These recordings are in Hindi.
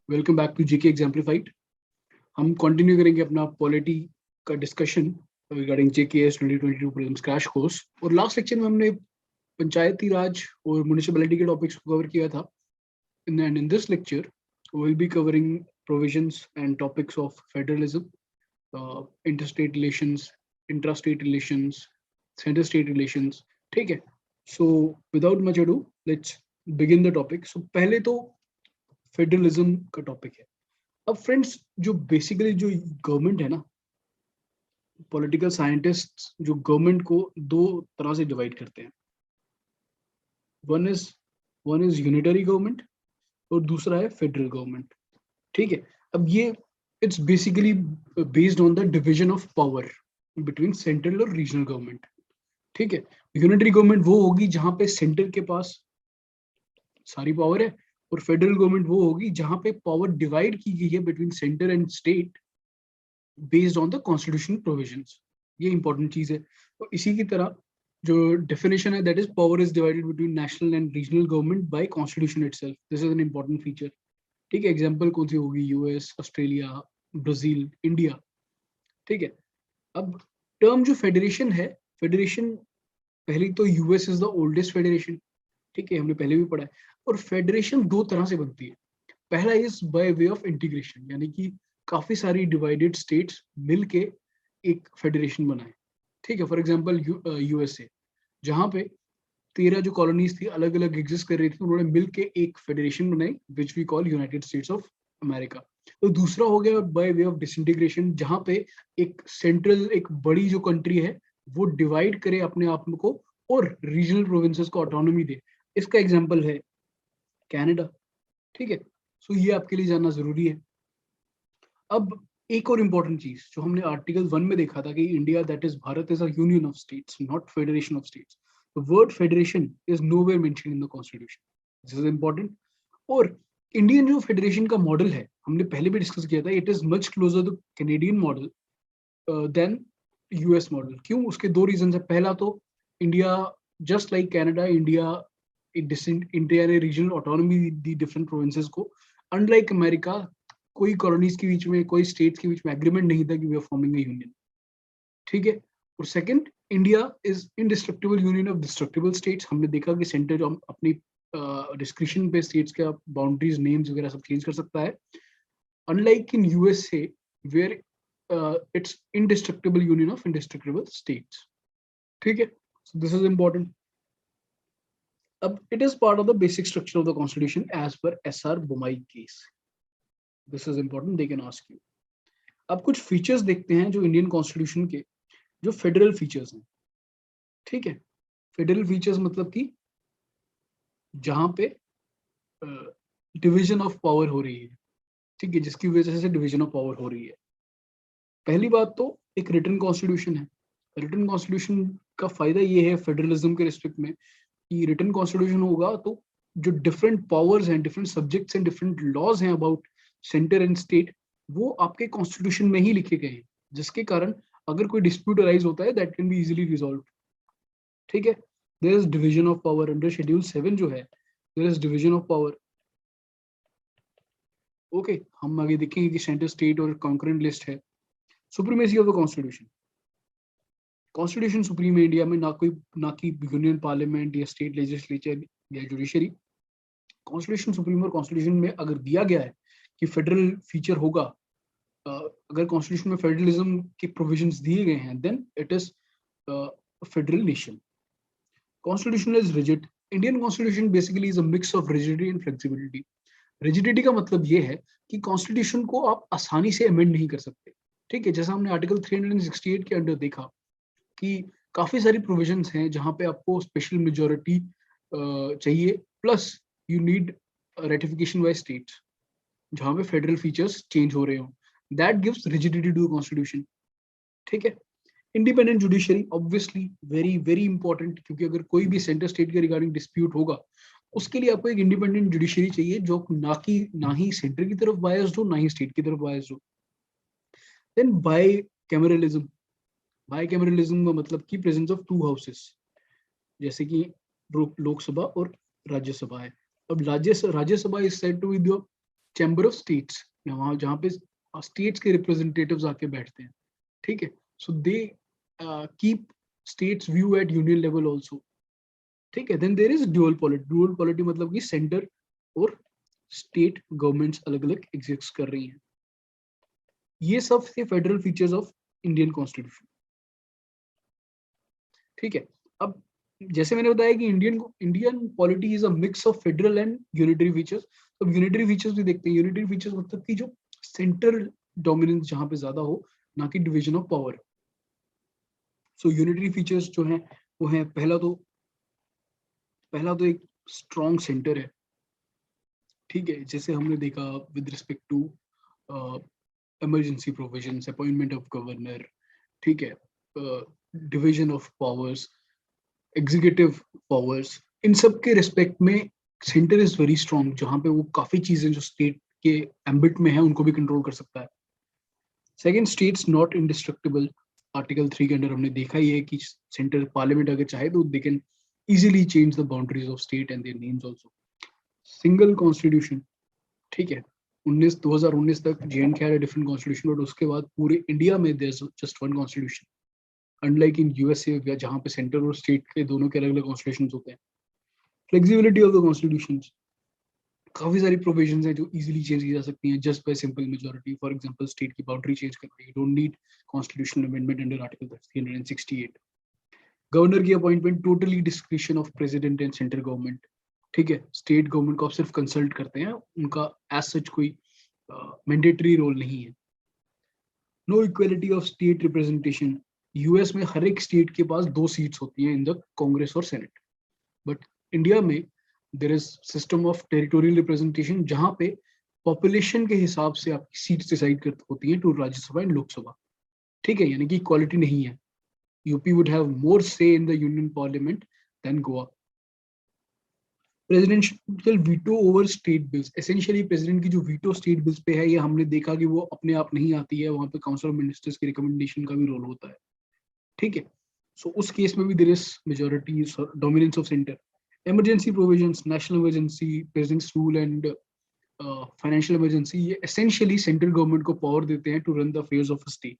Welcome back to GK exemplified. हम कंटिन्यू करेंगे अपना पॉलिटी का discussion regarding JKS 2022 prelims crash course. और लास्ट लेक्चर में हमने पंचायती राज और म्युनिसिपैलिटी के टॉपिक्स को कवर किया था। And in this lecture we will be covering provisions and topics of federalism, interstate relations, intrastate relations, center state relations. ठीक है, so without much ado let's begin the topic. So पहले तो फेडरलिज्म का टॉपिक है। अब फ्रेंड्स, जो बेसिकली जो गवर्नमेंट है ना, पॉलिटिकल साइंटिस्ट जो गवर्नमेंट को दो तरह से डिवाइड करते हैं। वन इज यूनिटरी गवर्नमेंट और दूसरा है फेडरल गवर्नमेंट। ठीक है, अब ये it's basically based on the division of power between central और रीजनल गवर्नमेंट। ठीक है, यूनिटरी गवर्नमेंट वो होगी जहां पे सेंटर के पास सारी पावर है, और फेडरल गवर्नमेंट वो होगी जहां पे पावर डिवाइड की गई है between centre and state based on the constitution provisions. ये इंपॉर्टेंट चीज है। तो इसी की तरह जो डेफिनेशन है, that is power is divided between national and regional government by constitution itself. This is an important feature. ठीक है, एग्जांपल कौन सी होगी? US, Australia, Brazil, India. ठीक है, अब टर्म जो फेडरेशन है, फेडरेशन पहली तो US is the oldest federation. ठीक है, हमने पहले भी पढ़ा है। और फेडरेशन दो तरह से बनती है। पहला is by way of integration, यानी कि काफी सारी डिवाइडेड स्टेट्स मिलके एक फेडरेशन बनाए। ठीक है, फॉर एग्जांपल यूएसए, जहां पे 13 जो कॉलोनीज थी अलग अलग एग्जिस्ट कर रही थी, उन्होंने मिलके एक फेडरेशन बनाई which we call United States of America. तो दूसरा हो गया बाय वे ऑफ डिसइंटीग्रेशन, जहां पे एक सेंट्रल, एक बड़ी जो कंट्री है वो डिवाइड करे अपने आप को और रीजनल प्रोविंसेस को ऑटोनॉमी दे। इसका एग्जांपल है कनाडा। ठीक है, सो ये आपके लिए जानना जरूरी है। अब एक और इम्पोर्टेंट चीज जो हमने आर्टिकल 1 में देखा था कि India, that is Bharat, is a union of states, not federation of states. The word federation is nowhere mentioned in the constitution. This is important. और इंडियन जो फेडरेशन का मॉडल है, हमने पहले भी डिस्कस किया था, it is much closer to Canadian model than US model. क्यों? उसके दो रीजन है। पहला तो India, just like Canada, India ने रीजनल ऑटोनॉमी दी डिफरेंट प्रोविंसेस को। अनलाइक अमेरिका, कोई कॉलोनीज के बीच में, कोई स्टेट्स के बीच में एग्रीमेंट नहीं था कि we are forming a union. ठीक है, और second, India is indestructible union of destructible states. हमने देखा कि सेंटर अपनी डिस्क्रिप्शन पे स्टेट्स के बाउंड्रीज, नेम्स वगैरह सब चेंज कर सकता है। Unlike in USA where it's indestructible union of indestructible states. ठीक है, so this is important. अब it is part of the basic structure of the constitution as per SR Bommai case. This is important, they can ask you. अब कुछ फीचर्स देखते हैं जो इंडियन कॉन्स्टिट्यूशन के, जो फेडरल फीचर्स हैं। ठीक है, फेडरल फीचर्स मतलब कि जहां पे डिवीजन ऑफ पावर हो रही है। ठीक है, जिसकी वजह से डिवीजन ऑफ पावर हो रही है। पहली बात तो एक रिटन कॉन्स्टिट्यूशन है। रिटन कॉन्स्टिट्यूशन का फायदा ये है फेडरलिज्म के रिस्पेक्ट में कि रिटन कॉन्स्टिट्यूशन होगा तो जो डिफरेंट पावर्स हैं, different subjects and different laws हैं अबाउट सेंटर एंड स्टेट, वो आपके कॉन्स्टिट्यूशन में ही लिखे गए हैं, जिसके कारण अगर कोई डिस्प्यूट अराइज होता है that can be easily resolve. ठीक है, there is division of power under schedule 7 जो है, there is division of power. Okay, हम आगे देखेंगे कि सेंटर, स्टेट और कॉन्करेंट लिस्ट है। Supremacy of the constitution, constitution supreme है इंडिया में, ना कि यूनियन पार्लियामेंट या स्टेट लेजिस्लेचर या जुडिशरी। Constitution supreme. और कॉन्स्टिट्यूशन में अगर दिया गया है कि फेडरल फीचर होगा, अगर कॉन्स्टिट्यूशन में फेडरलिज्म के प्रोविजंस दिए गए हैं, then it is federal nation. Constitution is rigid. Indian constitution basically is a mix of rigidity and flexibility. Rigidity का मतलब ये है कि कॉन्स्टिट्यूशन को आप आसानी से अमेंड नहीं कर सकते। ठीक है, जैसा हमने आर्टिकल 368 के अंडर देखा कि काफी सारी प्रोविजंस हैं जहां पे आपको स्पेशल मेजोरिटी चाहिए, plus you need ratification by states, जहां पे फेडरल फीचर्स चेंज हो रहे हो। That gives rigidity to constitution. ठीक है, independent judiciary, obviously very very important, क्योंकि अगर कोई भी सेंटर स्टेट के रिगार्डिंग डिस्प्यूट होगा, उसके लिए आपको एक इंडिपेंडेंट जुडिशरी चाहिए जो ना ही सेंटर की तरफ बायस्ड हो, ना ही स्टेट की तरफ बायस्ड हो। Then bye cameralism. बाइकैमरलिज्म का मतलब कि प्रेजेंस ऑफ टू हाउसेस, जैसे कि लोकसभा और राज्यसभा है। अब Rajya Sabha is said to be the chamber of states, वहां जहाँ पे स्टेट्स के रिप्रेजेंटेटिव्स आके बैठते हैं, ठीक है. So they keep states view at union level also, ठीक है. Then there is dual polity, मतलब कि सेंटर और स्टेट गवर्नमेंट्स अलग अलग एग्जिस्ट कर रही हैं. ये सब थे federal features of Indian constitution, ठीक है. अब जैसे मैंने बताया कि Indian polity is a mix of federal and unitary features. अब यूनिटरी फीचर्स भी देखते हैं. यूनिटरी फीचर्स मतलब कि जो सेंट्रल डोमिनेंस जहां पे ज्यादा हो, ना कि division of power. So unitary features जो हैं वो है, पहला तो एक स्ट्रॉन्ग सेंटर है, ठीक है. जैसे हमने देखा with respect to emergency provisions, appointment of governor, ठीक है, division of powers, executive powers, इन सब के रिस्पेक्ट में सेंटर इज वेरी स्ट्रॉन्ग, जहां पे वो काफी चीजें जो स्टेट के एम्बिट में है उनको भी कंट्रोल कर सकता है. Second, states not indestructible. Article 3 के अंदर हमने देखा ही है कि सेंटर पार्लियामेंट अगर चाहे तो they can easily change the boundaries of state and their names also. Single constitution, ठीक है. 2019 तक J&K had a different constitution, but उसके बाद पूरे इंडिया में there's just one constitution, unlike in USA जहाँ पे सेंटर और स्टेट के दोनों के अलग अलग कॉन्स्टिट्यूशन होते हैं. फ्लेक्सिबिलिटी ऑफ द कॉन्स्टिट्यूशन, काफी सारी प्रोविजंस हैं जो इजीली चेंज की जा सकती हैं just by simple majority. For example, state की बाउंड्री चेंज करना, you don't need constitutional amendment under article 368. Governor की appointment totally discretion of president and central government, ठीक है. स्टेट गवर्नमेंट को आप सिर्फ कंसल्ट करते हैं, उनका एज सच कोई मैंडेटरी रोल नहीं है. No equality of state representation. US में हर एक स्टेट के पास 2 सीट्स होती हैं इन द कांग्रेस और सेनेट, बट इंडिया में there is system of territorial representation, जहां पे पॉपुलेशन के हिसाब से आपकी सीट्स डिसाइड होती हैं टू राज्यसभा एंड लोकसभा, ठीक है. यानी कि इक्वालिटी नहीं है. UP would have more say in the union parliament than Goa. Presidential veto over state bills. Essentially president की जो वीटो स्टेट बिल्स पे है, ये हमने देखा कि वो अपने आप नहीं आती है, वहां पे काउंसिल ऑफ मिनिस्टर्स की रिकमेंडेशन का भी रोल होता है, ठीक है. सो उस केस में भी there is majority dominance of centre. Emergency provisions, national emergency, president's rule and financial emergency, ये एसेंशियली सेंट्रल गवर्नमेंट को पावर देते हैं to run the affairs of a state,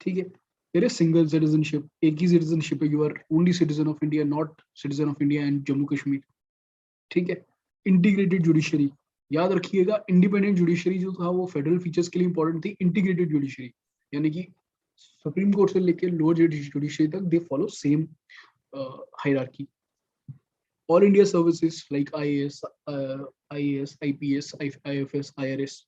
ठीक है. देयर इज सिंगल सिटीजनशिप, एक ही सिटीजनशिप है. You are only citizen of India, not citizen of India and Jammu Kashmir, ठीक है. इंटीग्रेटेड जुडिशरी, याद रखिएगा, इंडिपेंडेंट जुडिशरी जो था वो फेडरल फीचर्स के लिए इंपॉर्टेंट थी. इंटीग्रेटेड जुडिशरी यानी कि सुप्रीम कोर्ट से लेकर लोअर जुडिशरी तक they follow same hierarchy. All India services like IAS, IPS, IFS, IRS,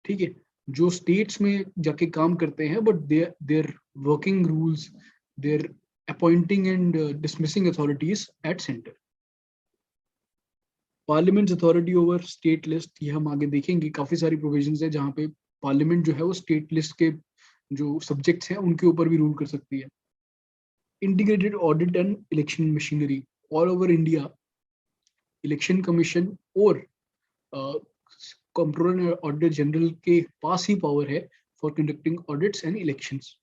ठीक है, जो स्टेट्स में जाके काम करते हैं, but their working rules, their appointing and dismissing authorities at centre. Parliament authority over state list, ये हम आगे देखेंगे. काफी सारी प्रोविजंस है जहाँ पे पार्लियामेंट जो है वो स्टेट लिस्ट के जो सब्जेक्ट्स हैं उनके ऊपर भी रूल कर सकती है. Integrated audit and election machinery, all over India election commission और कंट्रोलर एंड ऑडिटर जनरल के पास ही पावर है for conducting audits and elections,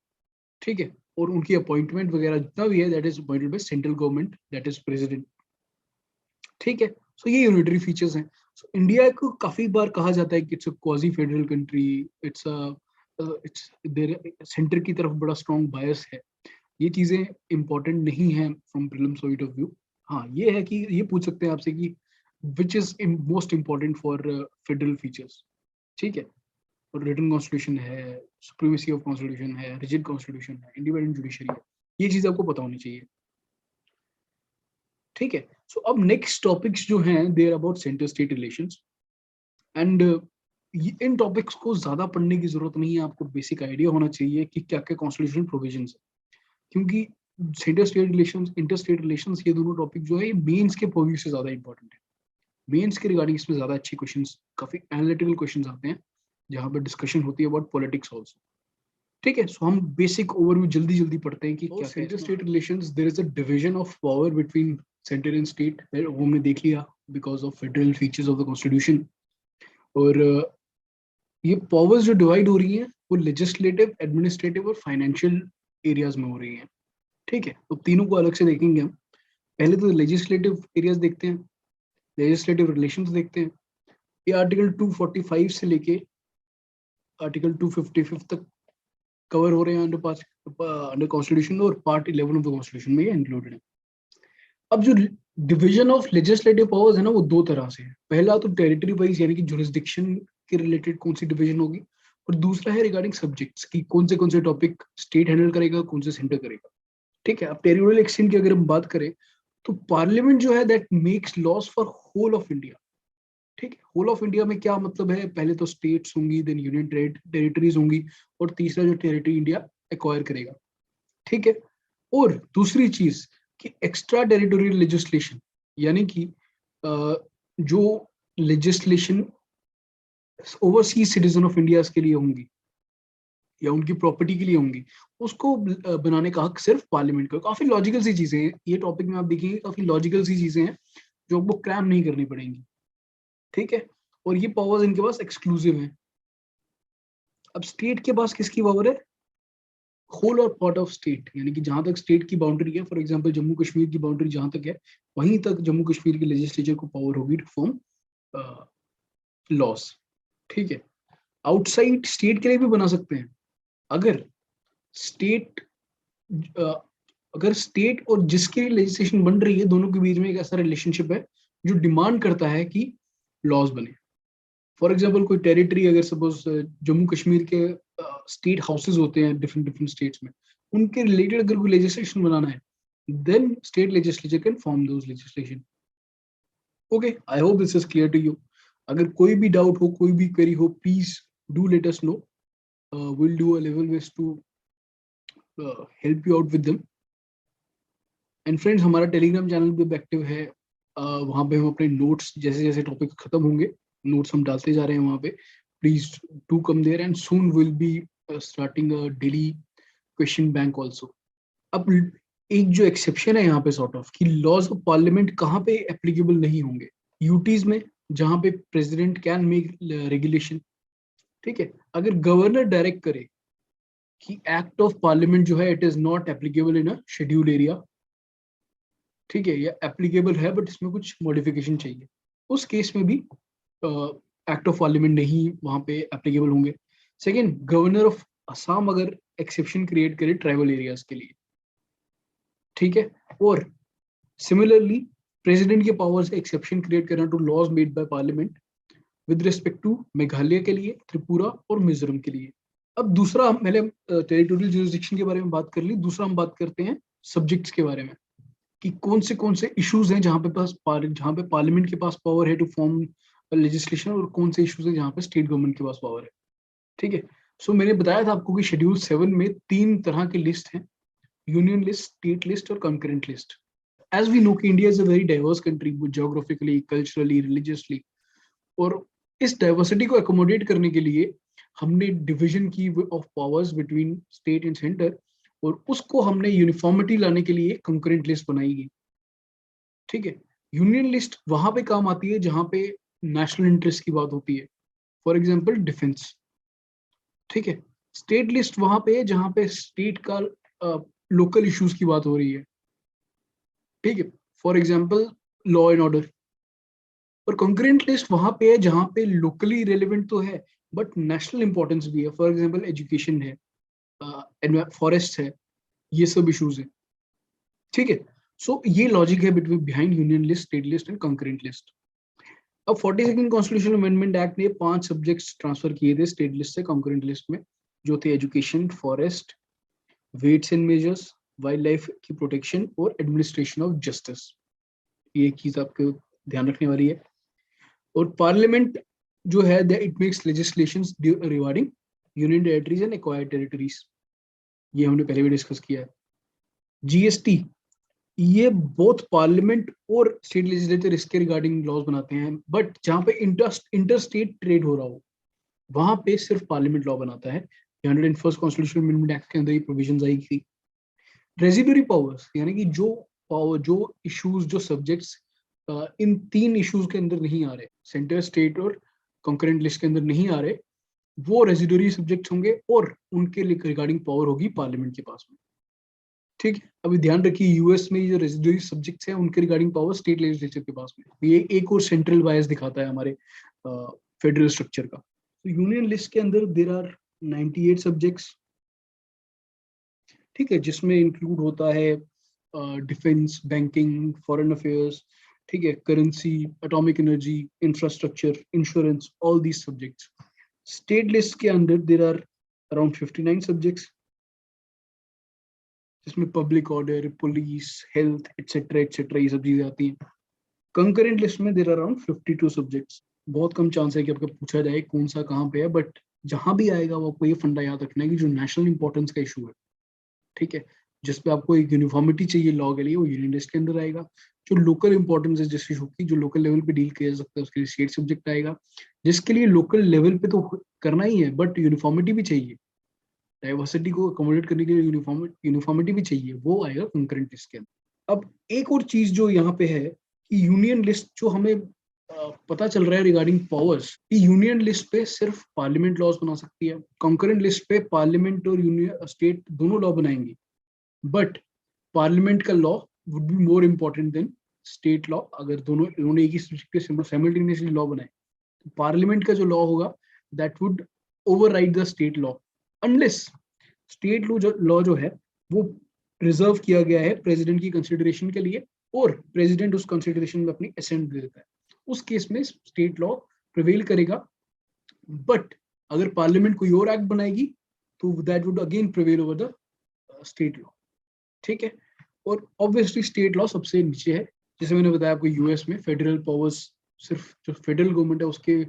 ठीक है. और उनकी अपॉइंटमेंट वगैरह जितना भी है that is appointed by central government, that is president, ठीक है. सो ये यूनिटरी फीचर्स हैं. सो इंडिया को काफी बार कहा जाता है कि it's a quasi federal country, it's there centre की तरफ बड़ा स्ट्रॉन्ग बायस है. ये चीजें इंपॉर्टेंट नहीं है from prelims point of view. हाँ, ये है कि ये पूछ सकते हैं आपसे कि which is most important for federal features, ठीक है. और रिटन कॉन्स्टिट्यूशन है, सुप्रीमेसी ऑफ कॉन्स्टिट्यूशन है, रिजिड कॉन्स्टिट्यूशन है, इंडिपेंडेंट जुडिशरी है. ये चीज आपको पता होनी चाहिए, ठीक है. सो अब नेक्स्ट टॉपिक्स जो हैं they are about centre state relations and इन टॉपिक्स को ज्यादा पढ़ने की जरूरत नहीं है. आपको बेसिक आइडिया होना चाहिए कि क्या क्या कॉन्स्टिट्यूशनल प्रोविजंस है, क्योंकि centre state relations, inter state relations, ये दोनों टॉपिक जो है ये मेंस के पॉइंट से ज्यादा इंपॉर्टेंट है. मेंस के रिगार्डिंग इसमें ज्यादा अच्छे क्वेश्चंस, काफी एनालिटिकल क्वेश्चंस आते हैं जहां पर डिस्कशन होती है अबाउट पॉलिटिक्स आल्सो, ठीक है. सो हम बेसिक ओवरव्यू जल्दी जल्दी पढ़ते हैं कि क्या centre state relations. There is a division of power between centre and state, वो हमने देख लिया because of federal features of the constitution. और ये पावर्स जो डिवाइड हो रही हैं वो लेजिस्लेटिव, एडमिनिस्ट्रेटिव और फाइनेंशियल एरियाज में हो रही हैं, ठीक है. तो तीनों को अलग से देखेंगे हम. पहले तो लेजिस्लेटिव एरियाज देखते हैं, लेजिस्लेटिव रिलेशंस देखते हैं. ये आर्टिकल 245 से लेके आर्टिकल 255 तक कवर हो रहे हैं अंडर कॉन्स्टिट्यूशन, और पार्ट 11 ऑफ द कॉन्स्टिट्यूशन में ये इंक्लूडेड है। अब जो डिवीजन ऑफ लेजिस्लेटिव पावर्स है ना, वो दो तरह से है। पहला तो टेरिटरी वाइज, यानी कि जुरिस्डिक्शन के रिलेटेड कौन सी डिवीजन होगी, और दूसरा है रिगार्डिंग सब्जेक्ट्स की कौन से टॉपिक स्टेट हैंडल करेगा, कौन से सेंटर करेगा। ठीक है, अब टेरिटोरियल एक्सटेंट की अगर हम बात करें तो पार्लियामेंट जो है that makes laws for whole of India. ठीक है, होल ऑफ इंडिया में क्या मतलब है, पहले तो स्टेट्स होंगी, देन यूनियन टेरिटरीज होंगी, और तीसरा जो टेरिटरी इंडिया एक्वायर करेगा। ठीक है, और दूसरी चीज कि एक्स्ट्रा टेरिटोरियल लेजिस्लेशन, यानी कि जो legislation overseas citizen of India के लिए होंगी या उनकी प्रॉपर्टी के लिए होंगी, उसको बनाने का हक सिर्फ पार्लियामेंट का। काफी लॉजिकल सी चीजें हैं ये टॉपिक में, आप देखेंगे काफी लॉजिकल सी चीजें हैं जो आपको क्रैम नहीं करनी पड़ेंगी। ठीक है, और ये पावर्स इनके पास एक्सक्लूसिव है। अब स्टेट के पास किसकी पावर है, होल और पार्ट ऑफ स्टेट, यानी कि जहां तक स्टेट की बाउंड्री है, फॉर एग्जांपल जम्मू कश्मीर की बाउंड्री जहां तक है, वहीं तक जम्मू कश्मीर के लेजिस्लेचर को पावर होगी टू फॉर्म लॉस। ठीक है, आउटसाइड स्टेट के लिए भी बना सकते हैं। अगर स्टेट अगर स्टेट और जिसके लेजिस्लेशन बन रही है, दोनों के बीच में एक ऐसा रिलेशनशिप है जो डिमांड करता है कि लॉज बने। फॉर एग्जाम्पल कोई टेरिटरी, अगर सपोज जम्मू कश्मीर के स्टेट हाउसेज होते हैं डिफरेंट डिफरेंट स्टेट्स में, उनके रिलेटेड अगर कोई लेजिस्लेशन बनाना है, then state legislature can form those legislation. Okay, I hope this is clear to you. अगर कोई भी डाउट हो, कोई भी क्वेरी हो, please do let us know, will do a level best to help you out with them. And friends, हमारा टेलीग्राम चैनल भी एक्टिव है, वहाँ पे हम अपने नोट्स, जैसे जैसे टॉपिक खत्म होंगे नोट्स हम डालते जा रहे हैं वहाँ पे। Please do come there, and soon will be starting a daily question bank also. अब एक जो एक्सेप्शन है यहाँ पे सॉर्ट ऑफ, कि लॉज ऑफ पार्लियामेंट कहाँ पे एप्लीकेबल नहीं होंगे, यूटीज में, जहाँ पे प्रेसिडेंट कैन मेक रेगुलेशन। ठीक है, अगर गवर्नर डायरेक्ट करे कि एक्ट ऑफ पार्लियामेंट जो है it is not applicable in a scheduled area, ठीक है, या एप्लीकेबल है बट इसमें कुछ मॉडिफिकेशन चाहिए, उस केस में भी एक्ट ऑफ पार्लियामेंट नहीं वहां पे एप्लीकेबल होंगे। सेकेंड, गवर्नर ऑफ असम अगर एक्सेप्शन क्रिएट करे ट्राइबल एरियाज के लिए, ठीक है, और सिमिलरली प्रेसिडेंट के पावर्स एक्सेप्शन क्रिएट करना to laws made by parliament with respect to Meghalaya के लिए, त्रिपुरा और मिजोरम के लिए। अब दूसरा, हम पहले टेरिटोरियल जुरिस्डिक्शन के बारे में बात कर ली, दूसरा हम बात करते हैं सब्जेक्ट्स के बारे में, कि कौन से इश्यूज हैं जहां पे पार्लियामेंट के पास पावर है टू फॉर्म लेजिस्लेशन, और कौन से इश्यूज हैं जहां पे स्टेट गवर्नमेंट के पास पावर है। ठीक है, सो मैंने बताया था आपको कि शेड्यूल 7 में 3 तरह के लिस्ट हैं, यूनियन लिस्ट, स्टेट लिस्ट और concurrent list. As we know कि India is a very diverse country, geographically, culturally, religiously, और इस डाइवर्सिटी को एकोमोडेट करने के लिए हमने डिवीजन की of powers between state and centre, और उसको हमने यूनिफॉर्मिटी लाने के लिए कंकरेंट लिस्ट बनाई गई। ठीक है, यूनियन लिस्ट वहां पे काम आती है जहां पे नेशनल इंटरेस्ट की बात होती है, फॉर एग्जांपल डिफेंस। ठीक है, स्टेट लिस्ट वहां पे है जहां पे स्टेट का लोकल इश्यूज की बात हो रही है। ठीक है, for example law and order. और कंकरेंट लिस्ट वहां पे है जहां पे लोकली रेलिवेंट तो है बट नेशनल इंपॉर्टेंस भी है, फॉर एग्जांपल एजुकेशन है, फॉरेस्ट है, ये सब इश्यूज है। ठीक है, सो ये लॉजिक है between behind union list, state list and concurrent list. अब 42nd कॉन्स्टिट्यूशनल अमेंडमेंट एक्ट ने 5 सब्जेक्ट्स ट्रांसफर किए थे स्टेट लिस्ट से कंकरेंट लिस्ट में, जो थे education, forest, weights and measures, wild life की प्रोटेक्शन और एडमिनिस्ट्रेशन ऑफ जस्टिस। ये चीज आपको ध्यान रखने वाली है। और पार्लियामेंट जो है it makes legislations regarding union territories and acquired territories, ये हमने पहले भी डिस्कस किया है। जीएसटी, ये बोथ पार्लियामेंट और स्टेट लेजिस्लेचर इसके रिगार्डिंग लॉज बनाते हैं, बट जहां पे इंटर स्टेट ट्रेड हो रहा हो वहां पे सिर्फ पार्लियामेंट लॉ बनाता है। 101st कॉन्स्टिट्यूशनल अमेंडमेंट एक्ट के अंदर ये प्रोविजंस आई थी। रेजिडरी पावर्स, यानी कि जो पावर, जो इश्यूज, जो सब्जेक्ट्स इन 3 इश्यूज के अंदर नहीं आ रहे, सेंटर, स्टेट और कंकरेंट लिस्ट के अंदर नहीं आ रहे, वो रेजिडरी सब्जेक्ट्स होंगे और उनके रिगार्डिंग पावर होगी पार्लियामेंट के पास में। ठीक है, अभी ध्यान रखिए यूएस में जो रेजिडरी सब्जेक्ट्स हैं उनके रिगार्डिंग पावर स्टेट लेजिस्लेचर के पास में। ये एक और सेंट्रल बायस दिखाता है हमारे फेडरल स्ट्रक्चर का। तो यूनियन लिस्ट के अंदर देर आर 98 सब्जेक्ट्स, ठीक है, जिसमें इंक्लूड होता है डिफेंस, बैंकिंग, फॉरेन अफेयर्स, ठीक है, currency, atomic energy, infrastructure, insurance, all these subjects. State list के अंदर देर आर अराउंड 59 सब्जेक्ट्स, जिसमें public order, police, health, etcetera ये सब चीजें आती हैं। कंकरेंट लिस्ट में देर आर अराउंड 52 सब्जेक्ट्स। बहुत कम चांस है कि आपको पूछा जाए कौन सा कहाँ पे है, बट जहां भी आएगा वो आपको ये फंडा याद रखना है कि जो नेशनल इंपॉर्टेंस का इशू है, ठीक है, जिसपे आपको एक यूनिफॉर्मिटी चाहिए लॉ के लिए, वो यूनियन लिस्ट के अंदर आएगा। जो लोकल इंपॉर्टेंस है जिस इशू की, जो लोकल लेवल पे डील किया जा सकता है, उसके लिए स्टेट सब्जेक्ट आएगा। जिसके लिए लोकल लेवल पे तो करना ही है, बट यूनिफॉर्मिटी भी चाहिए, डाइवर्सिटी को अकोमोडेट करने के लिए यूनिफॉर्मिटी भी चाहिए, वो आएगा कंकरेंट लिस्ट के अंदर। अब एक और चीज जो यहाँ पे है कि यूनियन लिस्ट जो हमें पता चल रहा है रिगार्डिंग पावर्स, कि यूनियन लिस्ट पे सिर्फ पार्लियामेंट लॉज बना सकती है, कंकरेंट लिस्ट पे पार्लियामेंट और यूनियन स्टेट दोनों लॉ बनाएंगे, बट पार्लियामेंट का law would be more important then state law. अगर दोनों उन्होंने एक ही साइमल्टेनियसली लॉ बनाए, तो पार्लियामेंट का जो लॉ होगा that would override the state law, unless state law जो है वो रिजर्व किया गया है प्रेसिडेंट की कंसिडरेशन के लिए, और प्रेसिडेंट उस कंसिडरेशन में अपनी असेंट दे देता है, उस केस में स्टेट लॉ प्रिवेल करेगा। बट अगर पार्लियामेंट कोई और एक्ट बनाएगी तो that would again prevail over the state law, ठीक है। और ऑब्वियसली स्टेट लॉ सबसे नीचे है, जैसे मैंने बताया आपको यूएस में फेडरल पावर्स, सिर्फ जो फेडरल गवर्नमेंट है उसके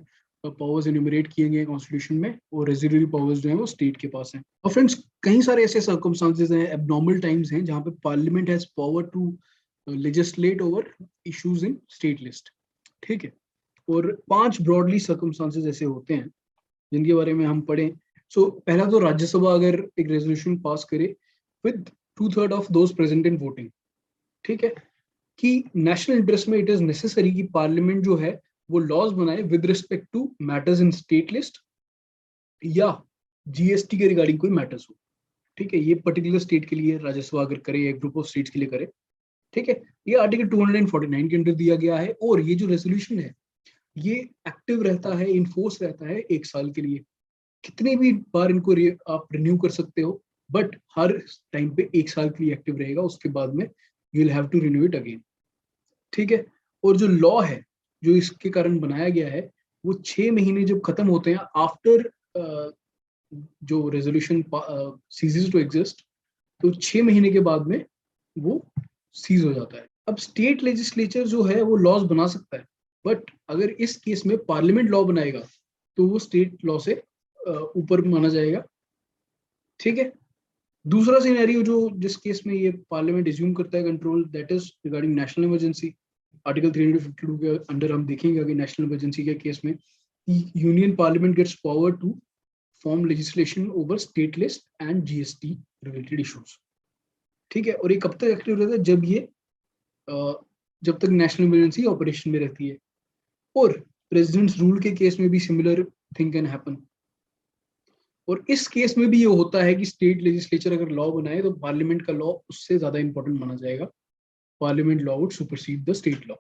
पावर्स एन्यूमरेट किए गए कॉन्स्टिट्यूशन में, और रेजिडुअरी पावर्स जो है वो स्टेट के पास हैं। और फ्रेंड्स कई सारे ऐसे सर्कमस्टांसेस हैं, एबनॉर्मल टाइम्स हैं, जहाँ पे parliament has power to legislate over issues in state list, ठीक है। और 5 ब्रॉडली सर्कमस्टांसेस ऐसे होते हैं जिनके बारे में हम पढ़ें। सो पहला तो राज्यसभा अगर एक रेजोल्यूशन पास करे with 2/3 of those present in voting, ठीक है, कि नेशनल इंटरेस्ट में इट इज नेसेसरी कि पार्लियामेंट जो है वो लॉज बनाए with respect to matters in state list या जीएसटी के रिगार्डिंग कोई मैटर्स हो, ठीक है। ये पर्टिकुलर स्टेट के लिए राज्यसभा अगर करे या ग्रुप ऑफ स्टेट्स के लिए करे, ठीक है, ये आर्टिकल 249 के अंदर दिया गया है। और ये जो रेजोल्यूशन है ये एक्टिव रहता है, इनफोर्स रहता है 1 साल के लिए, कितने भी बार इनको आप रिन्यू कर सकते हो, बट हर टाइम पे 1 साल के लिए एक्टिव रहेगा, उसके बाद में you will have to renew it again, ठीक है। और जो लॉ है जो इसके कारण बनाया गया है, वो 6 महीने जब खत्म होते हैं आफ्टर जो रेजोल्यूशन सीजेस टू एग्जिस्ट, तो 6 महीने के बाद में वो सीज हो जाता है। अब स्टेट लेजिस्लेचर जो है वो लॉज बना सकता है, बट अगर इस केस में पार्लियामेंट लॉ बनाएगा तो वो स्टेट लॉ से ऊपर माना जाएगा, ठीक है। दूसरा सिनेरियो जो जिस केस में ये पार्लियामेंट एज्यूम करता है control, that is regarding national emergency. Article 352 के अंदर हम देखेंगे कि नेशनल इमरजेंसी के केस में union parliament gets power to form legislation over state list and GST related issues, ठीक है। और ये कब तक एक्टिव रहता है, जब तक नेशनल इमरजेंसी ऑपरेशन में रहती है। और प्रेसिडेंट्स रूल के केस में भी सिमिलर थिंग कैन हैपन। और इस केस में भी ये होता है कि स्टेट लेजिस्लेचर अगर लॉ बनाए तो पार्लियामेंट का लॉ उससे ज्यादा इंपॉर्टेंट माना जाएगा, parliament law would supersede the state law.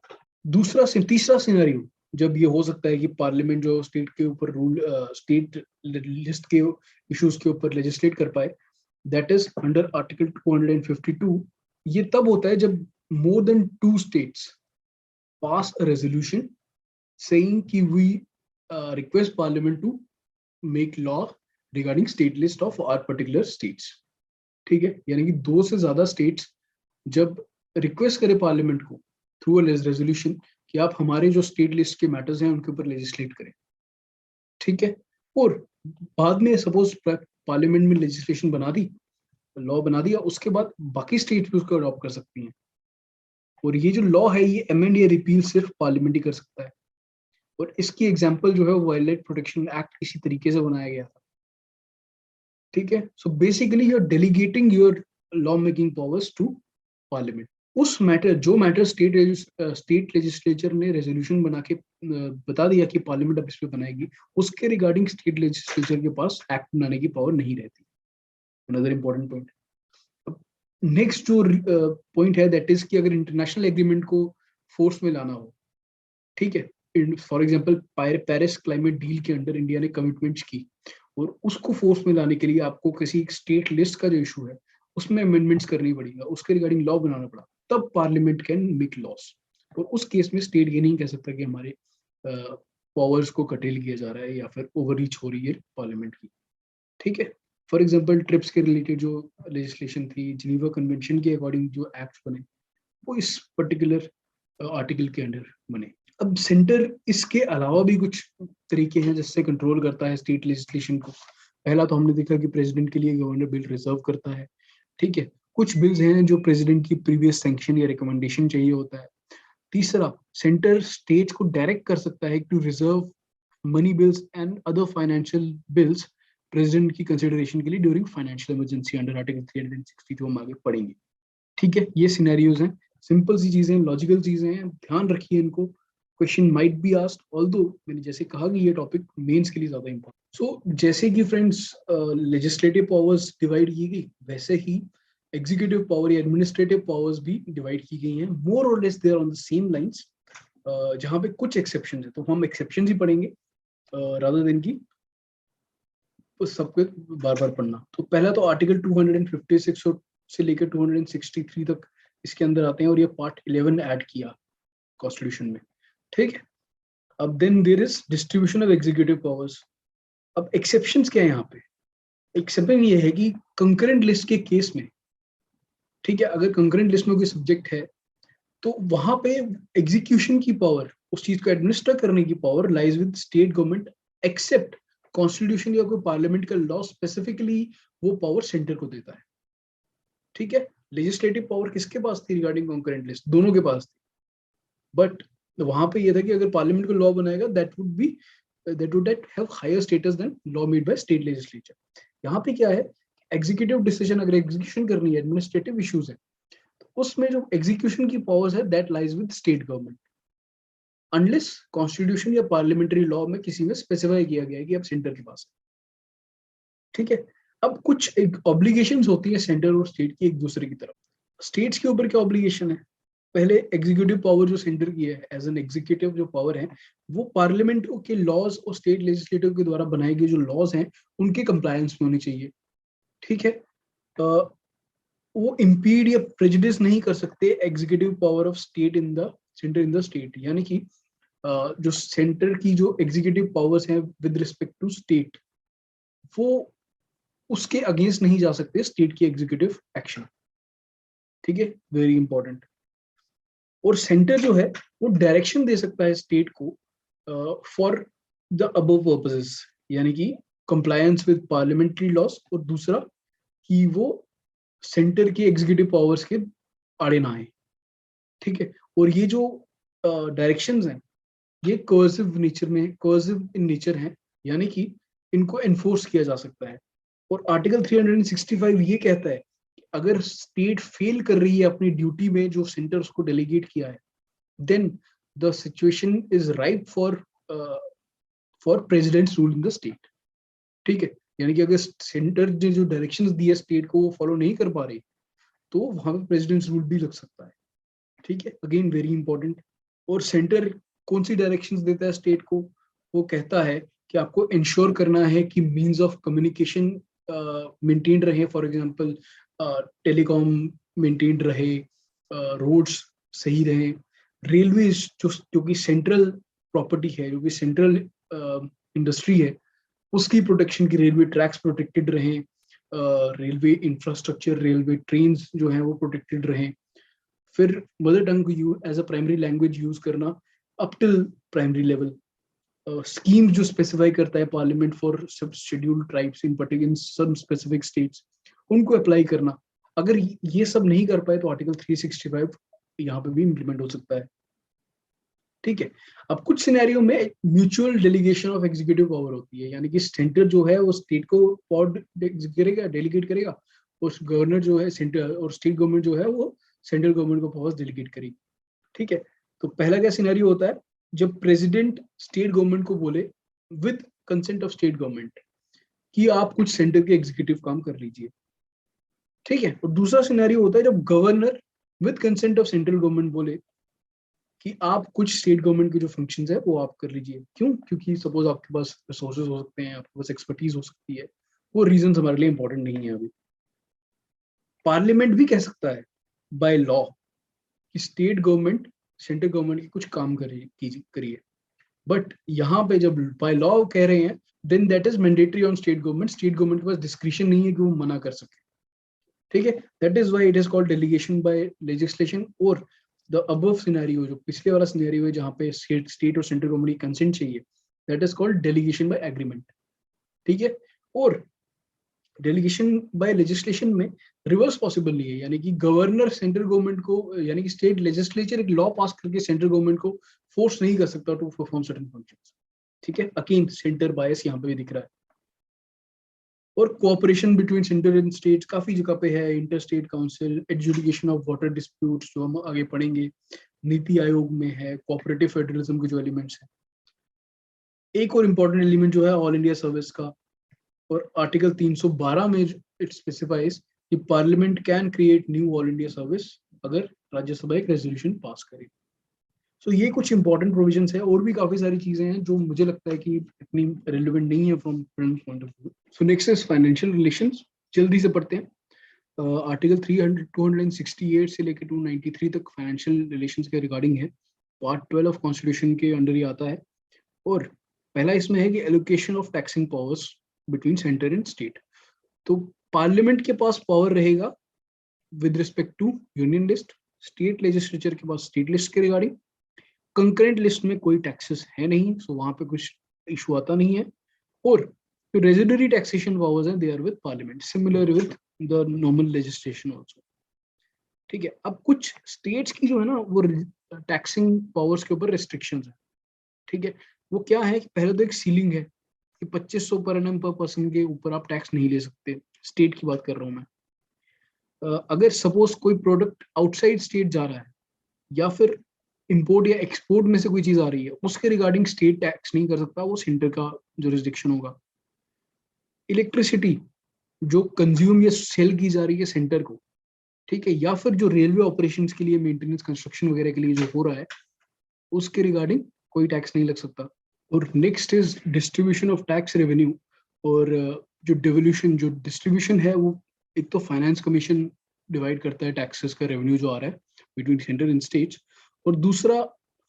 तीसरा सिनेरियो जब ये हो सकता है कि पार्लियामेंट जो स्टेट के ऊपर रूल, स्टेट लिस्ट के इश्यूज के ऊपर लेजिस्लेट कर पाए, दैट इज अंडर आर्टिकल 252। ये तब होता है जब more than 2 states pass a resolution saying कि we request parliament to make law regarding state list of our particular states, ठीक है। यानी कि 2 से ज्यादा स्टेट्स जब रिक्वेस्ट करे पार्लियामेंट को थ्रू अ रेजोल्यूशन कि आप हमारे जो स्टेट लिस्ट के मैटर्स हैं उनके ऊपर लेजिस्लेट करें, ठीक है। और बाद में सपोज पार्लियामेंट में लेजिस्लेशन बना दी, लॉ बना दिया, उसके बाद बाकी स्टेट भी उसको अडॉप्ट कर सकती हैं। और ये जो लॉ है ये अमेंड या रिपील सिर्फ पार्लियामेंट ही कर सकता है। और इसकी एग्जांपल जो है वो वाइल्ड लाइफ प्रोटेक्शन एक्ट इसी तरीके से बनाया गया था, ठीक है। So basically you are delegating your law making powers to parliament. उस मैटर जो मैटर स्टेट लेजिस्लेचर ने रेजोल्यूशन बना के बता दिया कि पार्लियामेंट अब इस पे बनाएगी, उसके रिगार्डिंग स्टेट लेजिस्लेचर के पास एक्ट बनाने की पावर नहीं रहती। Another important point. नेक्स्ट जो पॉइंट है दैट इज कि अगर इंटरनेशनल एग्रीमेंट को फोर्स में लाना हो, ठीक है, for example Paris climate deal के अंडर इंडिया ने कमिटमेंट्स की और उसको फोर्स में लाने के लिए आपको किसी एक स्टेट लिस्ट का जो इशू है उसमें अमेंडमेंट्स करनी पड़ेगा, उसके रिगार्डिंग लॉ बनाना पड़ा, तब पार्लियामेंट कैन मेक लॉस। और उस केस में स्टेट ये नहीं कह सकता कि हमारे पावर्स को कटेल किया जा रहा है या फिर ओवररीच हो रही है पार्लियामेंट की। ठीक है, फॉर एग्जांपल ट्रिप्स के रिलेटेड जो लेजिस्लेशन थी, जिनीवा कन्वेंशन के अकॉर्डिंग जो एक्ट बने, वो इस पर्टिकुलर आर्टिकल के अंडर बने। अब सेंटर इसके अलावा भी कुछ तरीके हैं जिससे कंट्रोल करता है स्टेट लेजिस्लेशन को। पहला तो हमने देखा कि प्रेसिडेंट के लिए गवर्नर बिल रिजर्व करता है। ठीक है, कुछ बिल्स हैं जो प्रेसिडेंट की प्रीवियस सैंक्शन या रिकमेंडेशन चाहिए होता है। तीसरा, सेंटर स्टेट्स को डायरेक्ट कर सकता है to reserve money bills and other financial bills president की कंसिडरेशन के लिए during financial emergency under article 360 जो हम आगे पढ़ेंगे। ठीक है, ये सिनेरियोज हैं, सिंपल सी चीजें, लॉजिकल चीजें हैं, ध्यान रखिए इनको। Question might be asked, although मैंने जैसे कहा कि ये टॉपिक मेंस के लिए ज्यादा इंपॉर्टेंट। सो जैसे कि फ्रेंड्स लेजिस्लेटिव पावर्स डिवाइड की गई, वैसे ही एग्जीक्यूटिव पावर या एडमिनिस्ट्रेटिव पावर्स भी डिवाइड की गई हैं, मोर और less they are on the same lines. जहाँ पे कुछ एक्सेप्शन है तो हम एक्सेप्शन ही पढ़ेंगे रादर देन की सबको बार बार पढ़ना। तो पहला तो आर्टिकल 256 से लेकर 263 तक इसके अंदर आते हैं और ये पार्ट 11 ऐड किया कॉन्स्टिट्यूशन में। ठीक है, अब then there is distribution of executive powers. अब एक्सेप्शंस क्या है यहाँ पे? एक्सेप्शन ये है कि कंकरेंट लिस्ट के केस में, ठीक है, अगर कंकरेंट लिस्ट में कोई सब्जेक्ट है तो वहां पे एग्जीक्यूशन की पावर, उस चीज को एडमिनिस्टर करने की power lies with state government, except constitution या कोई पार्लियामेंट का लॉ स्पेसिफिकली वो पावर सेंटर को देता है। ठीक है, लेजिस्लेटिव पावर किसके पास थी रिगार्डिंग कंकरेंट लिस्ट? दोनों के पास थी, बट वहां पे ये था कि अगर पार्लियामेंट को लॉ बनाएगा that would have higher status than law made by state legislature. यहाँ पे क्या है, एग्जीक्यूटिव डिसीजन अगर एग्जीक्यूशन करनी है, एडमिनिस्ट्रेटिव इश्यूज है, तो उसमें जो एग्जीक्यूशन की पावर्स है that lies with state government, unless constitution या पार्लियामेंट्री लॉ में किसी में स्पेसिफाई किया गया है कि अब सेंटर के पास है। ठीक है, अब कुछ ऑब्लिगेशंस होती है सेंटर और स्टेट की एक दूसरे की तरफ। स्टेट्स के ऊपर क्या ऑब्लिगेशन है? पहले एग्जीक्यूटिव पावर जो सेंटर की है एज एन एग्जीक्यूटिव जो पावर है, वो पार्लियामेंट के लॉज और स्टेट लेजिस्लेटिव के द्वारा बनाए गए जो लॉज हैं उनके कंप्लायंस में होनी चाहिए। ठीक है, वो इम्पीड या प्रेजुडिस नहीं कर सकते executive power of state in the centre in the state, यानी कि जो सेंटर की जो एग्जीक्यूटिव पावर्स हैं विद रिस्पेक्ट टू स्टेट, वो उसके अगेंस्ट नहीं जा सकते स्टेट की एग्जीक्यूटिव एक्शन। ठीक है, वेरी इंपॉर्टेंट। और सेंटर जो है वो डायरेक्शन दे सकता है स्टेट को फॉर द अबव पर्पसेस, यानी कि कंप्लायंस विद पार्लियामेंट्री लॉस, और दूसरा कि वो सेंटर की एग्जीक्यूटिव पावर्स के आड़े ना आए। ठीक है, और ये जो डायरेक्शंस हैं ये कर्सिव नेचर में, कर्सिव इन नेचर हैं, यानी कि इनको एनफोर्स किया जा सकता है। और आर्टिकल 365 ये कहता है कि अगर स्टेट फेल कर रही है अपनी ड्यूटी में जो सेंटर उसको डेलीगेट किया है, then the situation is ripe for president's rule in the state. ठीक है, यानी कि अगर सेंटर ने जो डायरेक्शंस दिए स्टेट को वो फॉलो नहीं कर पा रही, तो वहां पे प्रेसिडेंट्स रूल भी लग सकता है। ठीक है, अगेन वेरी इंपॉर्टेंट। और सेंटर कौन सी डायरेक्शंस देता है स्टेट को? वो कहता है कि आपको इंश्योर करना है कि मींस ऑफ कम्युनिकेशन मेंटेन रहे, फॉर एग्जांपल टेलीकॉम मेंटेन रहे, रोड्स सही रहे, रेलवे जो कि सेंट्रल प्रॉपर्टी है, जो कि सेंट्रल इंडस्ट्री है, उसकी प्रोटेक्शन की रेलवे ट्रैक्स प्रोटेक्टेड रहें, रेलवे इंफ्रास्ट्रक्चर, रेलवे ट्रेन जो है वो प्रोटेक्टेड रहें। फिर मदर टंग को as a primary language use करना up till primary level. Scheme जो स्पेसिफाई करता है पार्लियामेंट फॉर सब scheduled tribes in particular in some specific states, उनको अप्लाई करना। अगर ये सब नहीं कर पाए तो आर्टिकल 365 यहाँ पे भी इम्प्लीमेंट हो सकता है। ठीक है, अब कुछ सिनेरियो में mutual delegation of executive power होती है, यानी कि सेंटर जो है वो स्टेट को पावर करेगा, डेलीगेट करेगा, और गवर्नर जो है सेंटर और स्टेट गवर्नमेंट जो है वो सेंट्रल गवर्नमेंट को पावर्स डेलीगेट करेगी। ठीक है, तो पहला क्या सिनेरियो होता है, जब प्रेसिडेंट स्टेट गवर्नमेंट को बोले with consent of state government कि आप कुछ सेंटर के एग्जीक्यूटिव काम कर लीजिए। ठीक है, और दूसरा सिनेरियो होता है जब governor with consent of central government बोले कि आप कुछ स्टेट गवर्नमेंट के जो फंक्शंस है वो आप कर लीजिए। क्यों? क्योंकि सपोज आपके पास रिसोर्सेज हो सकते हैं, आपके पास एक्सपर्टीज हो सकती है, वो रीजन हमारे लिए इंपॉर्टेंट नहीं है अभी। पार्लियामेंट भी कह सकता है बाय लॉ कि स्टेट गवर्नमेंट सेंट्रल गवर्नमेंट की कुछ काम करिए, बट यहाँ पे जब बाय लॉ कह रहे हैं then that is mandatory on state government. State government के पास डिस्क्रिप्शन नहीं है कि वो मना कर सके, ठीक है। That is why it is called delegation by legislation. और द अबव सिनेरियो, जो पिछले वाला सिनेरियो है जहाँ पे स्टेट और सेंट्रल गवर्नमेंट की कंसेंट चाहिए, that is called delegation by agreement, ठीक है। और डेलीगेशन बाय लेजिस्लेशन में रिवर्स पॉसिबल नहीं है, यानी कि गवर्नर सेंट्रल गवर्नमेंट को, यानी कि स्टेट लेजिस्लेचर एक लॉ पास करके सेंट्रल गवर्नमेंट को फोर्स नहीं कर सकता टू परफॉर्म सर्टेन फंक्शंस, ठीक है। अगेन सेंटर बायस यहाँ पे भी दिख रहा है। और cooperation between centre and state काफी जगह पे है, inter state council, adjudication of water disputes जो हम आगे पढ़ेंगे, नीति आयोग में है, कोऑपरेटिव फेडरलिज्म के जो एलिमेंट्स हैं। एक और इम्पोर्टेंट एलिमेंट जो है ऑल इंडिया सर्विस का, और आर्टिकल 312 में इट स्पेसिफाइज कि parliament can create knew all India service अगर राज्यसभा एक रेजोल्यूशन पास करे। सो ये कुछ इंपॉर्टेंट प्रोविजंस है, और भी काफी सारी चीजें हैं जो मुझे लगता है कि इतनी रेलिवेंट नहीं है from point of view. So next is financial relations, जल्दी से पढ़ते हैं। आर्टिकल 268 से लेकर 293 तक फाइनेंशियल रिलेशंस के रिगार्डिंग है। पार्ट 12 ऑफ कॉन्स्टिट्यूशन के अंडर ही आता है। और पहला इसमें है कि allocation of taxing powers between centre and state. तो पार्लियामेंट के पास पावर रहेगा with respect to union list, state legislature के पास स्टेट लिस्ट के रिगार्डिंग। कंकरेंट लिस्ट में कोई टैक्सेस है नहीं, सो वहां पे कुछ इशू आता नहीं है। और जो रेजिडरी टैक्सेशन पावर्स हैं they are with parliament, similar with the normal legislation also, ठीक है। अब कुछ स्टेट्स की जो है ना वो टैक्सिंग पावर्स के ऊपर रिस्ट्रिक्शंस है, ठीक है। वो क्या है कि पहले तो एक सीलिंग है कि 2500 पर एनम पर पर्सन के ऊपर आप टैक्स नहीं ले सकते, स्टेट की बात कर रहा हूँ मैं। अगर सपोज कोई प्रोडक्ट आउटसाइड स्टेट जा रहा है, या फिर इंपोर्ट या एक्सपोर्ट में से कोई चीज आ रही है, उसके रिगार्डिंग स्टेट टैक्स नहीं कर सकता, वो सेंटर का जुरिस्डिक्शन होगा। इलेक्ट्रिसिटी जो कंज्यूम या सेल की जा रही है सेंटर को, ठीक है, या फिर जो रेलवे ऑपरेशंस के लिए मेंटेनेंस कंस्ट्रक्शन वगैरह के लिए जो हो रहा है, उसके रिगार्डिंग कोई टैक्स नहीं लग सकता। और next is distribution of tax revenue. और जो डिवोल्यूशन, जो डिस्ट्रीब्यूशन है, वो एक तो फाइनेंस कमीशन डिवाइड करता है टैक्सेस का रेवेन्यू जो आ रहा है बिटवीन सेंटर एंड स्टेट्स। और दूसरा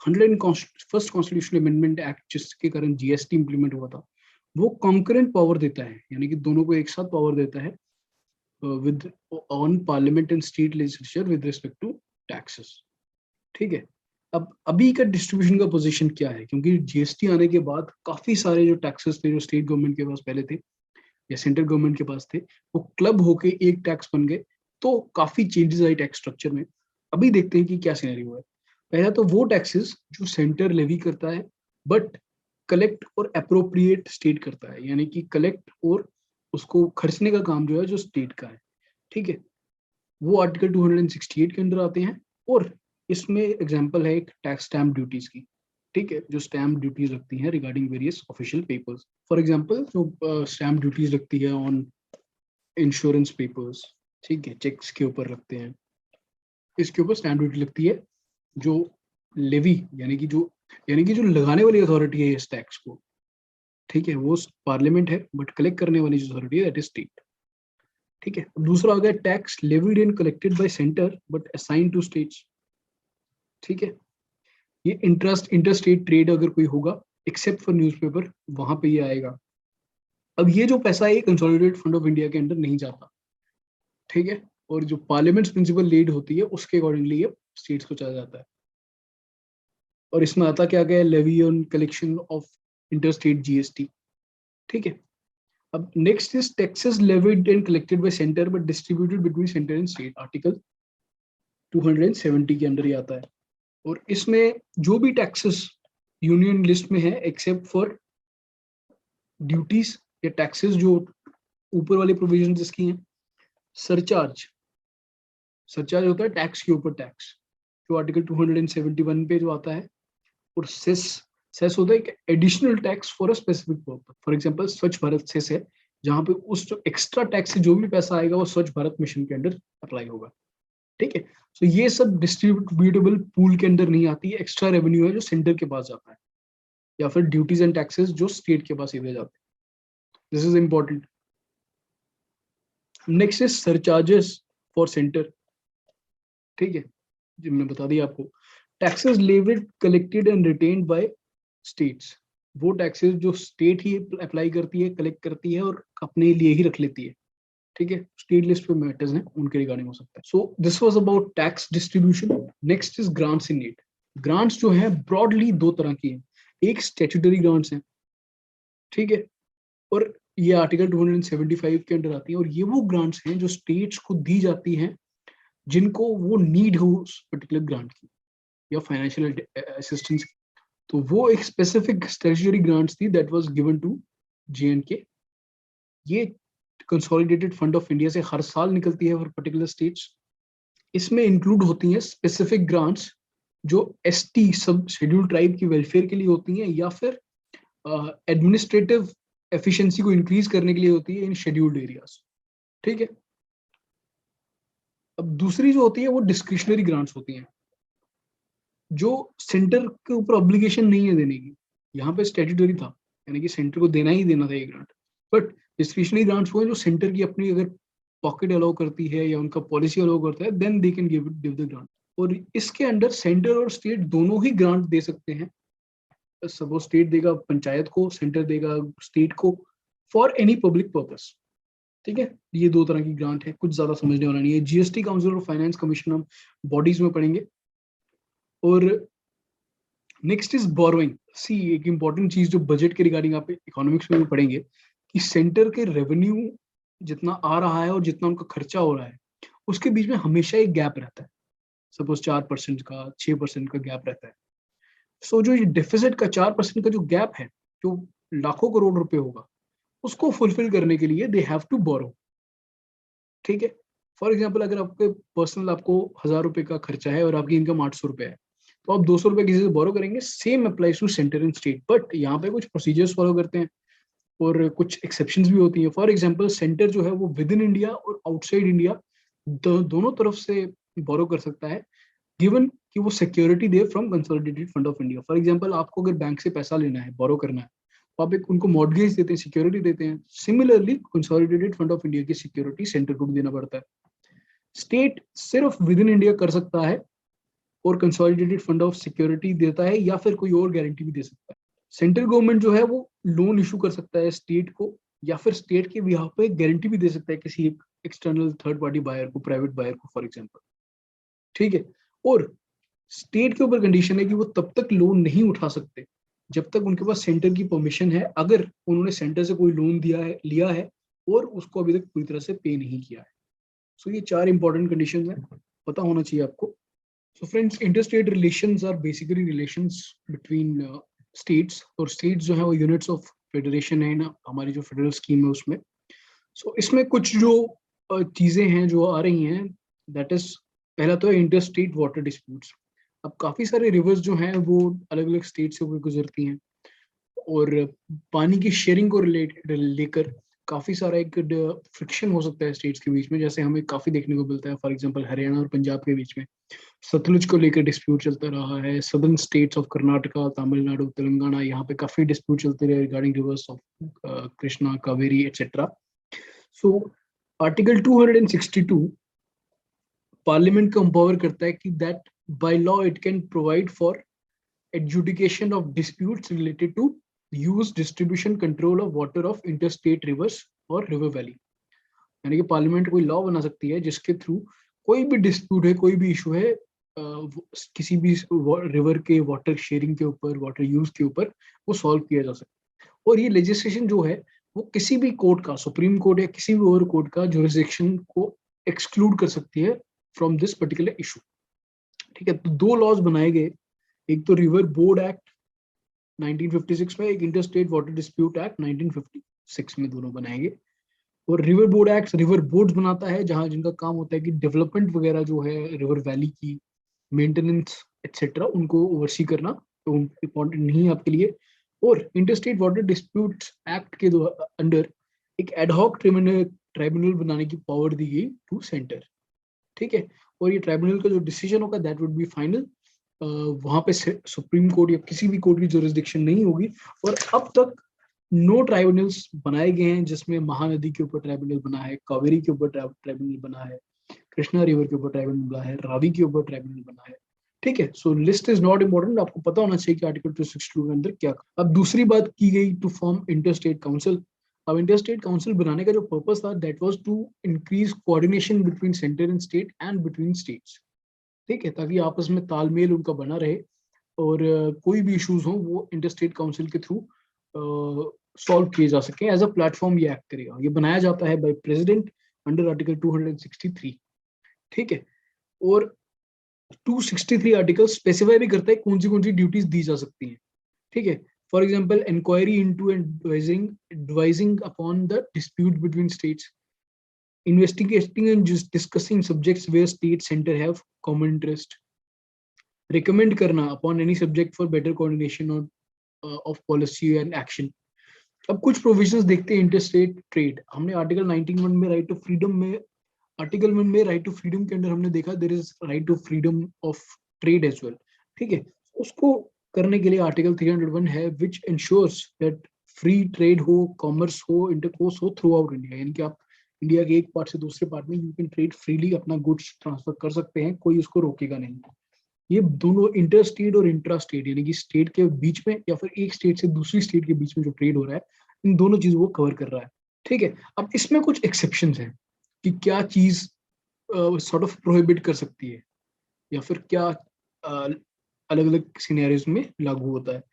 101st कॉन्स्टिट्यूशनल अमेंडमेंट एक्ट जिसके कारण जीएसटी इंप्लीमेंट हुआ था, वो कॉन्करेंट पावर देता है, यानी कि दोनों को एक साथ पावर देता है with on parliament and state legislature with respect to taxes, ठीक है। अब अभी का डिस्ट्रीब्यूशन का पोजीशन क्या है, क्योंकि जीएसटी आने के बाद काफी सारे जो टैक्सेस थे जो स्टेट गवर्नमेंट के पास पहले थे या सेंट्रल गवर्नमेंट के पास थे, वो क्लब होके एक टैक्स बन गए, तो काफी चेंजेस आई टैक्स स्ट्रक्चर में। अभी देखते हैं कि क्या सिनेरियो है। पहला तो वो टैक्सेस जो सेंटर लेवी करता है बट कलेक्ट और अप्रोप्रिएट स्टेट करता है, यानी कि कलेक्ट और उसको खर्चने का काम जो है जो स्टेट का है, ठीक है, वो आर्टिकल 268 के अंदर आते हैं। और इसमें एग्जांपल है एक टैक्स स्टैम्प ड्यूटीज की, ठीक है, जो स्टैम्प ड्यूटीज लगती हैं regarding various official papers. For example जो स्टैम्प ड्यूटीज लगती है ऑन इंश्योरेंस पेपर्स, ठीक है, चेक्स के ऊपर लगते हैं, इसके ऊपर स्टैम्प ड्यूटी लगती है। जो लेवी यानी कि जो लगाने वाली अथॉरिटी है इस टैक्स को, ठीक है, वो पार्लियामेंट है, बट कलेक्ट करने वाली जो अथॉरिटी है दैट इज स्टेट, ठीक है। दूसरा आ गया tax levied and collected by centre but assigned to states, ठीक है। ये इंटरस्टेट ट्रेड अगर कोई होगा एक्सेप्ट फॉर न्यूज़पेपर, वहां पे ये आएगा। अब ये जो पैसा है कंसोलिडेटेड फंड ऑफ इंडिया के अंदर नहीं जाता, ठीक है, और जो पार्लियामेंट प्रिंसिपल लीड होती है उसके अकॉर्डिंगली ये स्टेट्स को चला जाता है। और इसमें आता क्या गया, levy on collection of interstate GST, ठीक है। अब next is taxes levied and collected by centre but distributed between centre and state, article 270 के अंदर ही आता है। और इसमें जो भी टैक्सेस यूनियन लिस्ट में है एक्सेप्ट फॉर ड्यूटीज या टैक्सेस, जो ऊपर वाली प्रोविजन जिसकी हैं, सरचार्ज, सरचार्ज होता है टैक्स के ऊपर टैक्स, जो आर्टिकल 271 पे जो आता है। और सेस, सेस होता है एक additional tax for a specific purpose. For example स्वच्छ भारत सेस है, जहां पे उस जो एक्स्ट्रा टैक्स से जो भी पैसा आएगा वो स्वच्छ भारत मिशन के अंडर अप्लाई होगा, ठीक है। सो ये सब डिस्ट्रीब्यूटेबल पूल के अंदर नहीं आती है, एक्स्ट्रा रेवेन्यू है जो सेंटर के पास जाता है, या फिर ड्यूटीज एंड टैक्सेस जो स्टेट के पास सीधे जाते हैं। This is important. Next is surcharges for centre. ठीक है, जो मैंने बता दिया आपको। Taxes levied collected and retained bye states, वो टैक्सेस जो स्टेट ही अप्लाई करती है, कलेक्ट करती है और अपने लिए ही रख लेती है। ठीक है, स्टेट लिस्ट पे मैटर्स हैं उनके रिगार्डिंग हो सकता है। सो this was about tax distribution. Next is grants in need. Grants जो है ब्रॉडली दो तरह की है, एक स्टैट्यूटरी ग्रांट्स है, ठीक है, और ये आर्टिकल 275 के अंडर आती है, और ये वो ग्रांट्स हैं जो स्टेट्स को दी जाती हैं जिनको वो नीड हो उस पर्टिकुलर ग्रांट की या फाइनेंशियल असिस्टेंस की। तो वो एक स्पेसिफिक स्टैट्यूटरी ग्रांट्स थी that was given to J&K। ये कंसोलिडेटेड फंड ऑफ इंडिया से हर साल निकलती है फॉर पर्टिकुलर स्टेट्स। इसमें इंक्लूड होती हैं स्पेसिफिक ग्रांट्स जो ST सब शेड्यूल्ड ट्राइब की वेलफेयर के लिए होती हैं, या फिर एडमिनिस्ट्रेटिव एफिशिएंसी को इंक्रीज करने के लिए होती है इन शेड्यूल्ड एरियाज। ठीक है। अब दूसरी जो होती है वो डिस्क्रिशनरी ग्रांट्स होती हैं, जो सेंटर के ऊपर ऑब्लिगेशन नहीं है देने की। यहाँ पे स्टैट्यूटरी था, यानी कि सेंटर को देना ही देना था ये ग्रांट। बट डिस्क्रिशनरी ग्रांट्स वो है जो सेंटर की अपनी अगर पॉकेट अलाउ करती है या उनका पॉलिसी अलाउ करता है, then they can give the grant. और इसके अंडर सेंटर और स्टेट दोनों ही ग्रांट दे सकते हैं। सपोज स्टेट देगा पंचायत को, सेंटर देगा स्टेट को, फॉर एनी पब्लिक पर्पस। ठीक है, ये दो तरह की ग्रांट है, कुछ ज्यादा समझने वाला नहीं है। GST काउंसिल और फाइनेंस कमीशन हम बॉडीज में पढ़ेंगे। और नेक्स्ट इज बोरोइंग। सी, एक इंपॉर्टेंट चीज जो बजट के रिगार्डिंग आप इकोनॉमिक्स में भी पढ़ेंगे, कि सेंटर के रेवेन्यू जितना आ रहा है और जितना उनका खर्चा हो रहा है, उसके बीच में हमेशा एक गैप रहता है। सपोज 4% का, 6% का गैप रहता है। सो जो ये डेफिसिट का 4% का जो गैप है, जो लाखों करोड़ रुपए होगा, उसको फुलफिल करने के लिए दे हैव टू बोरो। ठीक है। फॉर एग्जाम्पल, अगर आपके पर्सनल आपको 1000 रुपए का खर्चा है और आपकी इनकम 800 रुपए है, तो आप 200 रुपए किसी से बोरो करेंगे। Same applies to centre and state, but यहाँ पे कुछ प्रोसीजर्स फॉलो करते हैं और कुछ एक्सेप्शंस भी होती हैं। फॉर एग्जाम्पल, सेंटर जो है वो विद इन इंडिया और आउटसाइड इंडिया दोनों तरफ से बोरो कर सकता है, गिवन कि वो security they from consolidated fund of India. For example, आपको अगर बैंक से पैसा लेना है, बोरो करना है, तो आप एक उनको मॉर्गेज देते हैं, सिक्योरिटी देते हैं। Similarly consolidated fund of India की सिक्योरिटी सेंटर को भी देना पड़ता है। स्टेट सिर्फ विद इन इंडिया कर सकता है और कंसोलिडेटेड फंड ऑफ सिक्योरिटी देता है, या फिर कोई और गारंटी भी दे सकता है। सेंट्रल गवर्नमेंट जो है वो लोन इशू कर सकता है स्टेट को, या फिर स्टेट के बिहाफ पे गारंटी भी दे सकता है किसी एक एक्सटर्नल थर्ड पार्टी बायर को, प्राइवेट बायर को, फॉर एग्जाम्पल। ठीक है। और स्टेट के ऊपर कंडीशन है कि वो तब तक लोन नहीं उठा सकते जब तक उनके पास सेंटर की परमिशन है, अगर उन्होंने सेंटर से कोई लोन दिया है, लिया है, और उसको अभी तक पूरी तरह से पे नहीं किया है। सो ये 4 इंपॉर्टेंट कंडीशंस हैं, पता होना चाहिए आपको। So friends, interstate relations are basically relations between states, और स्टेट्स जो है वो यूनिट्स ऑफ फेडरेशन है ना, हमारी जो फेडरल स्कीम है उसमें। सो इसमें कुछ जो चीजें हैं जो आ रही हैं, दैट इज, पहला तो है इंटरस्टेट वाटर डिस्प्यूट्स। अब काफी सारे रिवर्स जो हैं वो अलग अलग स्टेट से होकर गुजरती हैं, और पानी की शेयरिंग को रिलेटेड लेकर काफी सारा एक फ्रिक्शन हो सकता है स्टेट्स के बीच में, जैसे हमें काफी देखने को मिलता है। फॉर एग्जांपल, हरियाणा और पंजाब के बीच में सतलुज को लेकर डिस्प्यूट चलता रहा है। Southern states of Karnataka, Tamil Nadu, Telangana, यहाँ पे काफी डिस्प्यूट चलते रहे regarding reverse of Krishna, Kaveri etcetera. So article 262 parliament को एम्पावर करता है कि that by law it can provide for adjudication of disputes related to use, distribution, control of water of interstate rivers or river valley। यानी कि पार्लियामेंट कोई लॉ बना सकती है जिसके थ्रू कोई भी डिस्प्यूट है, कोई भी इशू है, किसी भी रिवर के वाटर शेयरिंग के ऊपर, वाटर यूज के ऊपर, वो सॉल्व किया जा सकता है। और ये लेजिस्लेशन जो है वो किसी भी कोर्ट का, सुप्रीम कोर्ट या किसी भी और कोर्ट का जुरिसडिक्शन को एक्सक्लूड कर सकती है फ्रॉम दिस पर्टिकुलर इशू। ठीक है। तो 2 लॉज बनाए गए, एक तो रिवर बोर्ड एक्ट 1956 में, एक इंटरस्टेट वाटर डिस्प्यूट एक्ट 1956 में, दोनों बनाएंगे। और river board act river boards बनाता है, जहां जिनका काम होता है कि डेवलपमेंट वगैरह जो है रिवर वैली की, मेंटेनेंस एक्सेट्रा, उनको ओवरसी करना, तो इम्पोर्टेंट नहीं है आपके लिए। और इंटरस्टेट वाटर डिस्प्यूट एक्ट के अंडर एक एडहॉक ट्रिब्यूनल बनाने की पावर दी गई टू सेंटर। ठीक है। और ये ट्राइब्यूनल का जो डिसीजन होगा दैट वुड बी फाइनल। वहां पे सुप्रीम कोर्ट या किसी भी कोर्ट की जुरिस्डिक्शन नहीं होगी। और अब तक नो ट्राइब्यूनल्स बनाए गए हैं जिसमें महानदी के ऊपर ट्राइब्यूनल बना है, कावेरी के ऊपर ट्राइब्यूनल बना है, कृष्णा रिवर के ऊपर ट्राइब्यूनल बना है, रावी के ऊपर ट्राइब्यूनल बना है। ठीक है, सो लिस्ट इज नॉट इम्पोर्टेंट, आपको पता होना चाहिए कि आर्टिकल 262 के अंदर क्या। अब दूसरी बात की गई टू फॉर्म इंटरस्टेट काउंसिल। अब इंटरस्टेट काउंसिल बनाने का जो पर्पस था that was to increase coordination between centre and state and between states. ठीक है, ताकि आपस में तालमेल उनका बना रहे और कोई भी इश्यूज हो वो इंटरस्टेट काउंसिल के थ्रू सॉल्व किए जा सके। एज अ प्लेटफॉर्म ये एक्ट करेगा। ये बनाया जाता है बाय प्रेसिडेंट अंडर आर्टिकल 263। ठीक है, और 263 आर्टिकल स्पेसिफाई भी करता है कौन सी ड्यूटीज दी जा सकती हैं। ठीक है, for example inquiry into advising upon the dispute between states, investigating and just discussing subjects where state center have common interest, recommend करना upon any subject for better coordination of policy and action। अब कुछ प्रोविजंस देखते हैं इंटरस्टेट ट्रेड। हमने आर्टिकल 19 में राइट टू फ्रीडम में, आर्टिकल 1 में राइट टू फ्रीडम के अंदर हमने देखा there is right to freedom of trade as well. ठीक है, उसको करने के लिए आर्टिकल 301 है which ensures that free trade हो, कॉमर्स हो, इंटरकोर्स हो थ्रू आउट इंडिया। यानी कि आप इंडिया के एक पार्ट से दूसरे पार्ट में यू कैन ट्रेड फ्रीली, अपना गुड्स ट्रांसफर कर सकते हैं, कोई उसको रोकेगा नहीं। ये दोनों इंटर स्टेट और इंट्रा स्टेट यानी कि स्टेट के बीच में या फिर एक स्टेट से दूसरी स्टेट के बीच में जो ट्रेड हो रहा है, इन दोनों चीजों को कवर कर रहा है। ठीक है, अब इसमें कुछ एक्सेप्शंस हैं कि क्या चीज सॉर्ट ऑफ प्रोहिबिट कर सकती है या फिर क्या अलग अलग सिनेरियोज में लागू होता है।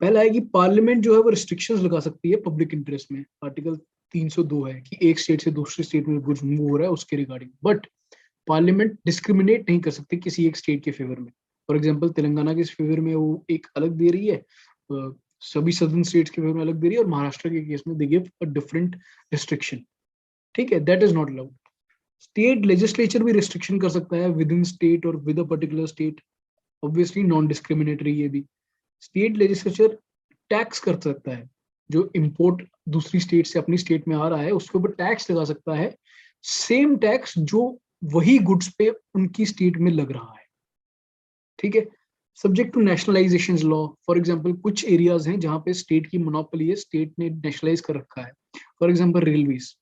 पहला है कि पार्लियामेंट जो है वो रिस्ट्रिक्शंस लगा सकती है पब्लिक इंटरेस्ट में। आर्टिकल 302 है कि एक स्टेट से दूसरी स्टेट में गुड्स मूव हो रहा है उसके रिगार्डिंग, बट पार्लियामेंट डिस्क्रिमिनेट नहीं कर सकती किसी एक स्टेट के फेवर में। फॉर एग्जांपल तेलंगाना के फेवर में वो एक अलग दे रही है, सभी सदर्न स्टेट्स के फेवर में अलग दे रही है, और महाराष्ट्र के केस में they give a different restriction. ठीक है, that is not allowed. State legislature भी रिस्ट्रिक्शन कर सकता है विद इन स्टेट और with a particular state, obviously non discriminatory. ये भी स्टेट लेजिस्लेचर टैक्स कर सकता है, जो इंपोर्ट दूसरी स्टेट से अपनी स्टेट में आ रहा है उसके ऊपर टैक्स लगा सकता है, सेम टैक्स जो वही गुड्स पे उनकी स्टेट में लग रहा है। ठीक है, subject to nationalisation law. For example कुछ एरियाज हैं जहां पे स्टेट की मोनोपोली है, स्टेट ने नेशनलाइज कर रखा है। For example railways.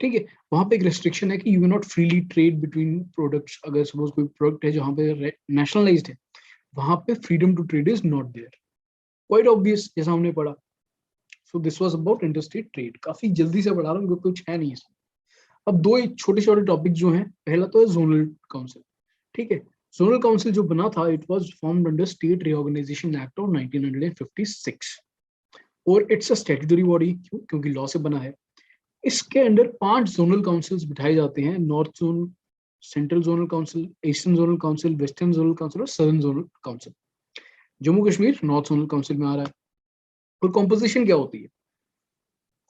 ठीक है, वहां पे एक रेस्ट्रिक्शन है कि you not freely trade between products. अगर सपोज कोई प्रोडक्ट है जहां पे नेशनलाइज्ड है, वहां पे freedom to trade is not there. Quite obvious, जैसा हमने पढ़ा। So this was about interstate trade. काफी जल्दी से पढ़ा रहा हूँ क्योंकि कुछ है नहीं इसमें। अब दो छोटे छोटे टॉपिक जो हैं, पहला तो है जोनल काउंसिल। ठीक है, जोनल काउंसिल जो बना था it was formed under state reorganisation act of 1956 और इट्स अ स्टैट्यूटरी बॉडी। क्योंकि लॉ से बना है। इसके अंडर 5 जोनल काउंसिल्स बिठाए जाते हैं, north zone, central zonal council, eastern zonal council, western zonal council और southern zonal council. Jammu Kashmir north zonal council में आ रहा है। और कॉम्पोजिशन क्या होती है?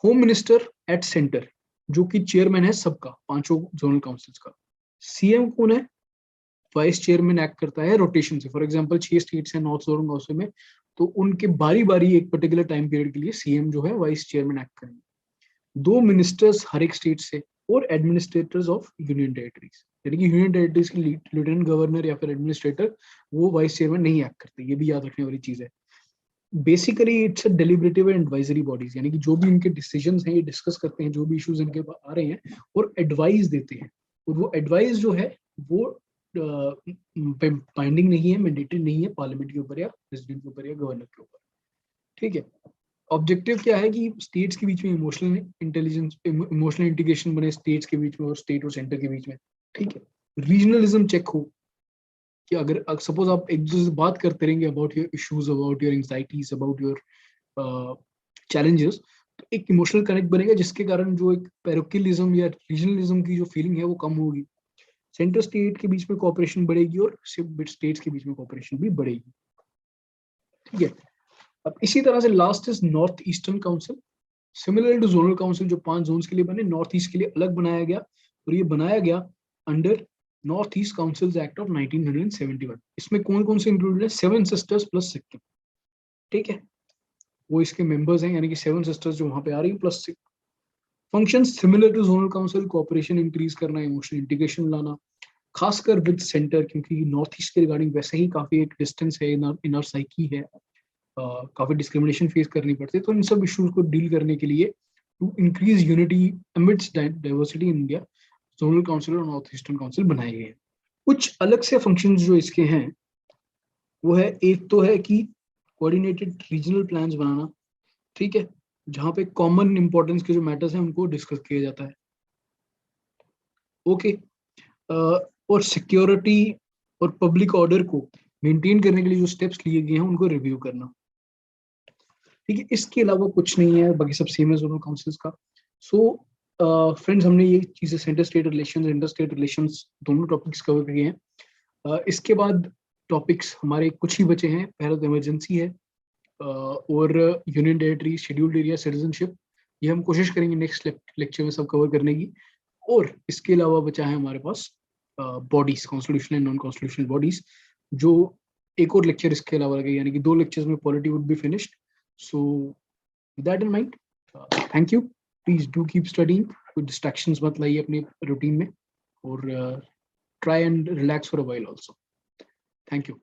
होम मिनिस्टर एट सेंटर, जो कि चेयरमैन है सबका, पांचों जोनल काउंसिल्स का। सीएम कौन है? वाइस चेयरमैन एक्ट करता है रोटेशन से। फॉर एग्जांपल 6 स्टेट्स हैं नॉर्थ जोनल काउंसिल में, तो उनके बारी बारी एक पर्टिकुलर टाइम पीरियड के लिए सीएम जो है वाइस चेयरमैन एक्ट करेंगे। 2 मिनिस्टर्स हर एक स्टेट से और एडमिनिस्ट्रेटर्स ऑफ यूनियन टेरिटरीज, यानी कि यूनियन टेरिटरीज के लेफ्टिनेंट गवर्नर या फिर एडमिनिस्ट्रेटर वो वाइस चेयरमैन नहीं एक्ट करते। ये भी याद रखने वाली चीज है। Basically it's a deliberative and advisory bodies, यानी कि जो भी इनके डिसीजंस हैं ये डिस्कस करते हैं जो भी इश्यूज इनके आ रहे हैं और एडवाइस देते हैं। और वो एडवाइस जो है वो बाइंडिंग नहीं है, मैंडेटरी नहीं है पार्लियामेंट के ऊपर या प्रेसिडेंट के ऊपर या गवर्नर के ऊपर। ठीक है, ऑब्जेक्टिव क्या है कि स्टेट्स के बीच में इमोशनल इंटेलिजेंस, इमोशनल इंटीग्रेशन बने स्टेट्स के बीच में और स्टेट और सेंटर के बीच में। ठीक है, रीजनलिज्म चेक हो कि अगर सपोज आप एक दूसरे से बात करते रहेंगे about your issues, about your anxieties, about your challenges, तो एक इमोशनल कनेक्ट बनेगा जिसके कारण जो एक पैरोकिलिज्म या रीजनलिज्म की जो फीलिंग है वो कम होगी। सेंटर स्टेट के बीच में कोऑपरेशन बढ़ेगी और स्टेट्स के बीच में कोऑपरेशन भी बढ़ेगी। ठीक है, अब इसी तरह से last is north eastern council. Similar to zonal council जो 5 जोन्स के लिए बने, नॉर्थ ईस्ट के लिए अलग बनाया गया और ये बनाया गया under north east councils act of 1971। इसमें कौन कौन से इंक्लूडेड है? 7 सिस्टर्स प्लस सिक्किम। ठीक है, वो इसके मेंबर्स हैं, यानी कि 7 सिस्टर्स जो वहां पे आ रही है plus function similar to zonal council, cooperation increase करना, इमोशनल इंटीग्रेशन लाना, खासकर विद सेंटर, क्योंकि नॉर्थ ईस्ट के रिगार्डिंग वैसे ही काफी एक डिस्टेंस है, इन आवर साइकी है, काफी डिस्क्रिमिनेशन फेस करनी पड़ती है। तो इन सब इश्यूज को डील करने के लिए to increase unity amidst diversity in India, zonal council और नॉर्थ ईस्टर्न काउंसिल बनाए गए हैं। कुछ अलग से फंक्शंस जो इसके हैं वो है, एक तो है कि कोऑर्डिनेटेड रीजनल प्लान्स बनाना, ठीक है, जहां पे कॉमन इंपॉर्टेंस के जो मैटर्स हैं उनको डिस्कस किया जाता है। ओके, और सिक्योरिटी और पब्लिक ऑर्डर को मेंटेन करने के लिए जो स्टेप्स लिए गए हैं उनको रिव्यू करना, ठीक है। इसके अलावा कुछ नहीं है, बाकी सब सेम है जोनल काउंसिल्स का। सो फ्रेंड्स, हमने ये चीजें centre state relations, inter state relations दोनों टॉपिक्स कवर किए हैं। इसके बाद टॉपिक्स हमारे कुछ ही बचे हैं। पहला तो इमरजेंसी है, और union territory, scheduled area, citizenship, ये हम कोशिश करेंगे नेक्स्ट लेक्चर में सब कवर करने की। और इसके अलावा बचा है हमारे पास bodies, constitutional and non constitutional bodies, जो एक और लेक्चर इसके अलावा लगे, यानी कि 2 लेक्चर्स में polity would be finished. So with that in mind, thank you, please do keep studying, कोई डिस्ट्रैक्शंस मत लाइए अपने रूटीन में, और try and relax for a while also. Thank you.